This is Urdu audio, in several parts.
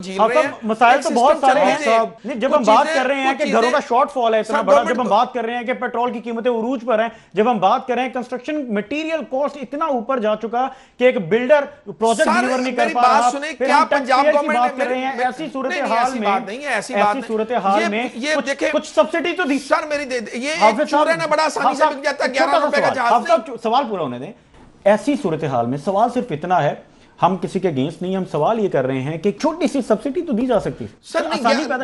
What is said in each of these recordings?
مسائل تو بہت سارے ہیں جب ہم بات کر رہے ہیں کہ گھروں کا شارٹ فال ہے اتنا بڑا، جب ہم بات کر رہے ہیں کہ پیٹرول کی قیمتیں عروج پر ہیں، جب ہم بات کر رہے ہیں کنسٹرکشن مٹیریل کاسٹ اتنا اوپر جا چکا کہ ایک بلڈر پروجیکٹ ڈیلیور نہیں کر پا رہا، پھر ہم ٹیکس پیئر کی بات کر رہے ہیں۔ ایسی صورتحال میں کچھ سبسڈی تو دی۔ سر میری یہ چورے نہ بڑا آسانی سے بک جاتا ہے 11 روپے کا جہاز نہیں۔ سوال پورا ہونے دیں۔ ایسی صورتحال میں سوال صرف اتنا ہے، ہم کسی کے اگینسٹ نہیں، ہم سوال یہ کر رہے ہیں کہ چھوٹی سی سبسڈی تو دی جا سکتی۔ سر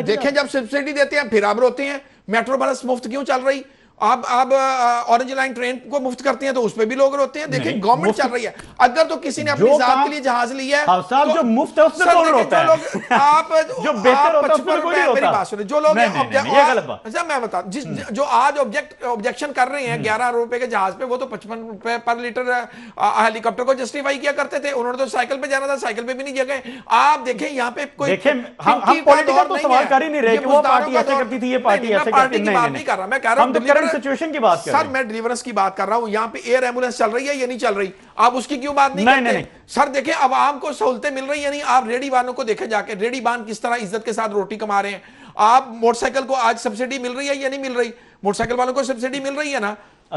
دیکھیں جب سبسڈی دیتے ہیں پھر آپ روتے ہیں میٹرو بس مفت کیوں چل رہی؟ آپ اورنج لائن ٹرین کو مفت کرتے ہیں تو اس پہ بھی لوگ روتے ہیں۔ دیکھیں گورنمنٹ چل رہی ہے، اگر تو کسی نے اپنی ذات کے لیے جہاز لیا ہے صاحب جو مفت ہے اس میں کون روتا ہے؟ آپ جو بہتر ہوتا ہے اس میں کوئی نہیں ہوتا۔ میری بات سنیں، جو لوگ یہ غلط بات۔ میں بتاؤں جو آج آبجیکشن کر رہے ہیں 11 روپے کے جہاز پہ، وہ تو 55 روپے پر لیٹر ہیلی کاپٹر کو جسٹیفائی کیا کرتے تھے۔ انہوں نے تو سائیکل پہ جانا تھا، سائیکل پہ بھی نہیں جگہ۔ آپ دیکھیں یہاں پہ کوئی ہم پولیٹیکل تو سوال کر ہی نہیں رہے کہ وہ پارٹی ایسے کرتی تھی، یہ پارٹی ایسے کرتی تھی۔ نہیں کر رہا، میں کہہ رہا ہوں ہم تو کرنٹ سچویشن کی بات سر میں ڈیلیورنس کی بات کر رہا ہوں۔ یہاں پہ ایئر ایمبولینس چل رہی ہے یا نہیں چل رہی؟ آپ اس کی کیوں بات نہیں کرتے؟ سر دیکھیں عوام کو سہولتیں مل رہی ہیں نہیں؟ آپ ریڈی وانوں کو دیکھیں جا کے، ریڈی وان کس طرح عزت کے ساتھ روٹی کما رہے ہیں۔ آپ موٹر سائیکل کو آج سبسڈی مل رہی ہے یا نہیں مل رہی؟ موٹر سائیکل والوں کو سبسڈی مل رہی ہے نا؟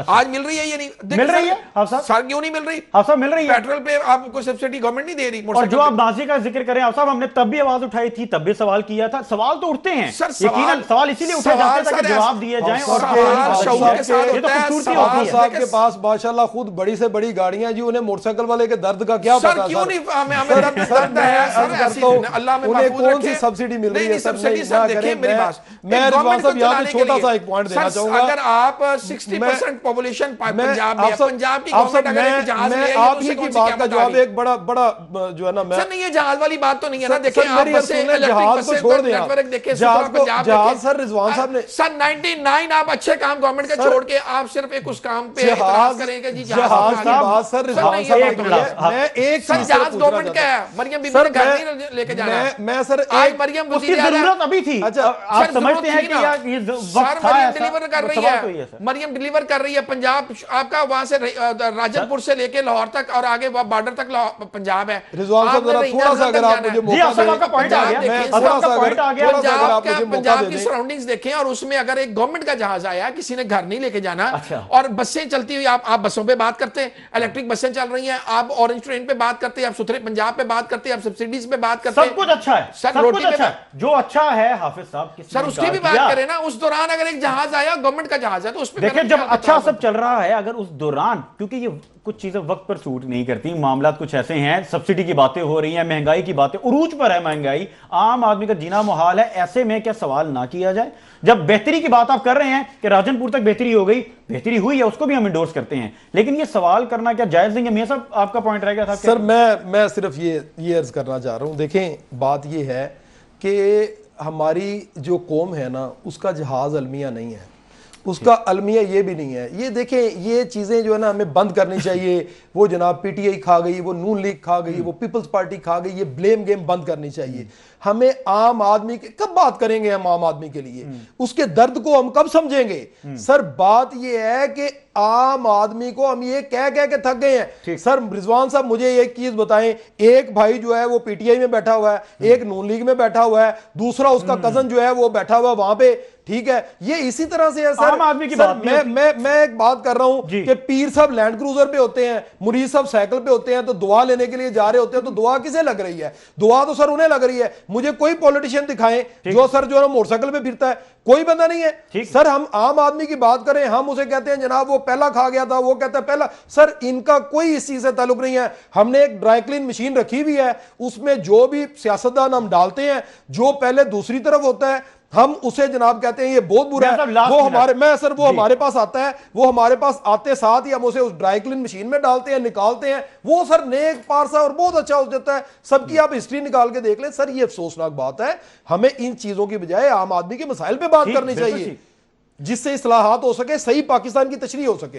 آج مل رہی ہے یا نہیں؟ مل رہی ہے سر کیوں نہیں مل رہی؟ مل رہی ہے۔ پیٹرول پہ آپ کو سبسڈی گورنمنٹ نہیں دے رہی۔ اور جو آپ نازی کا ذکر کریں آپ صاحب، ہم نے تب بھی آواز اٹھائی تھی، تب بھی سوال کیا تھا۔ سوال تو اٹھتے ہیں، یقیناً سوال اسی لیے اٹھے جاتے تھے کہ جواب دیے جائیں اور یہ تو خوبصورتی ہوتی ہے۔ صاحب کے پاس ماشاءاللہ خود بڑی سے بڑی گاڑیاں جی، انہیں موٹر سائیکل والے کے درد کا کیا پتا؟ سر کیوں نہیں ہمیں درد ہے؟ اللہ میں انہیں کون سی سبسڈی مل رہی ہے؟ سبسڈی سر دیکھیں میری بات، میں رضوان صاحب یہاں پہ چھوٹا سا ایک پوائنٹ دینا چاہوں گا۔ اگر آپ 60% پاپولیشن پنجاب میں، پنجاب کی گورنمنٹ اگر ایک جہاز لے آپ ہی کی بات کا جواب ایک بڑا جو ہے نا، سر نہیں یہ جہاز والی بات تو نہیں ہے نا۔ دیکھیں آپ جہاز کو چھوڑ دیں، جہاز سر رضوان صاحب نے سر 99 آپ اچھے کام گورنمنٹ کا چھوڑ کے آپ صرف ایک اس کام پہ اعتراض کریں کہ جی جہاز کی بات سر رضوان صاحب میں ایک سر جہاز گورنمنٹ کا ہے، مریم بی بی نے گھر نہیں لے کے جانا ہے۔ میں سر آج مریم اس کی ضرورت ابھی تھی، آپ سمجھتے ہیں کہ یہ وقت تھا ایسا؟ ڈیلیور کر رہی ہے، مریم ڈیلیور کر رہی ہے پنجاب آپ کا، وہاں سے راجن پور سے لے کے لاہور تک اور آگے بارڈر تک پنجاب ہے۔ رضوان صاحب ذرا تھوڑا سا اگر آپ مجھے موقع دیں، آپ کا پوائنٹ آ گیا، پنجاب کی سراؤنڈنگز دیکھیں اور اس میں اگر ایک گورنمنٹ کا جہاز آیا، کسی نے گھر نہیں لے کے جانا، اور بسیں چلتی ہوئی آپ بسوں پہ بات کرتے ہیں، الیکٹرک بسیں چل رہی ہیں، آپ اورنج ٹرین پہ بات کرتے ہیں، آپ ستھرے پنجاب پہ بات کرتے ہیں، آپ سبسڈیز پہ بات کرتے ہیں، سب کچھ اچھا ہے، سب کچھ اچھا ہے جو اچھا ہے۔ حافظ صاحب سر اس کی بھی بات کریں نا، اس دوران اگر ایک جہاز آیا گورنمنٹ کا جہاز ہے تو اس پہ دیکھیں جب اچھا سب چل رہا ہے، اگر اس دوران، کیونکہ یہ کچھ چیزیں وقت پر سوٹ نہیں کرتی، معاملات کچھ ایسے ہیں، سبسڈی کی باتیں ہو رہی ہیں، مہنگائی کی باتیں، عروج پر ہے مہنگائی، عام آدمی کا جینا محال ہے، ایسے میں کیا سوال نہ کیا جائے؟ جب بہتری کی بات آپ کر رہے ہیں کہ راجن پور تک بہتری ہو گئی، بہتری ہوئی ہے، اس کو بھی ہم انڈورس کرتے ہیں، لیکن یہ سوال کرنا کیا جائز نہیں ہے؟ میاں صاحب آپ کا پوائنٹ رہ گیا تھا سر۔ میں صرف یہ عرض کرنا چاہ رہا ہوں، دیکھیں بات یہ ہے کہ ہماری جو قوم ہے نا، اس کا جہاز المیہ نہیں ہے، اس کا المیہ یہ بھی نہیں ہے۔ یہ دیکھیں یہ چیزیں جو ہے نا ہمیں بند کرنی چاہیے۔ وہ جناب پی ٹی آئی کھا گئی، وہ نون لیگ کھا گئی، وہ پیپلز پارٹی کھا گئی، یہ بلیم گیم بند کرنی چاہیے۔ ہمیں عام آدمی کے کب بات کریں گے؟ ہم عام آدمی کے لیے اس کے درد کو ہم کب سمجھیں گے؟ سر بات یہ ہے کہ عام آدمی کو ہم یہ کہہ کے تھک گئے ہیں۔ سر رضوان صاحب مجھے ایک چیز بتائیں، ایک بھائی جو ہے وہ پی ٹی آئی میں بیٹھا ہوا ہے، ایک نون لیگ میں بیٹھا ہوا ہے، دوسرا اس کا کزن جو ہے وہ بیٹھا ہوا ہے وہاں پہ، ٹھیک ہے؟ یہ اسی طرح سے ہے سر۔ میں ایک بات کر رہا ہوں کہ پیر صاحب لینڈ کروزر پہ ہوتے ہیں، مرید صاحب سائیکل پہ ہوتے ہیں، تو دعا لینے کے لیے جا رہے ہوتے ہیں، تو دعا کسے لگ رہی ہے؟ دعا تو سر انہیں لگ رہی ہے۔ مجھے کوئی پولیٹیشین دکھائیں جو سر جو ہے موٹر سائیکل پہ پھرتا ہے، کوئی بندہ نہیں ہے۔ سر ہم عام آدمی کی بات کریں، ہم اسے کہتے ہیں جناب وہ پہلا کھا گیا تھا، وہ کہتا ہے پہلا۔ سر ان کا کوئی اس چیز سے تعلق نہیں ہے۔ ہم نے ایک ڈرائی کلین مشین رکھی ہوئی ہے، اس میں جو بھی سیاستدان ہم ڈالتے ہیں، جو پہلے دوسری طرف ہوتا ہے ہم اسے جناب کہتے ہیں یہ بہت برا ہے، وہ ہمارے پاس آتا ہے، وہ ہمارے پاس آتے ساتھ ہی ہم اسے اس ڈرائی کلین مشین میں ڈالتے ہیں، نکالتے ہیں، وہ سر نیک پارسا اور بہت اچھا ہو جاتا ہے۔ سب کی آپ ہسٹری نکال کے دیکھ لیں سر، یہ افسوسناک بات ہے۔ ہمیں ان چیزوں کی بجائے عام آدمی کے مسائل پہ بات کرنی چاہیے، جس سے اصلاحات ہو سکے، صحیح پاکستان کی تشریح ہو سکے۔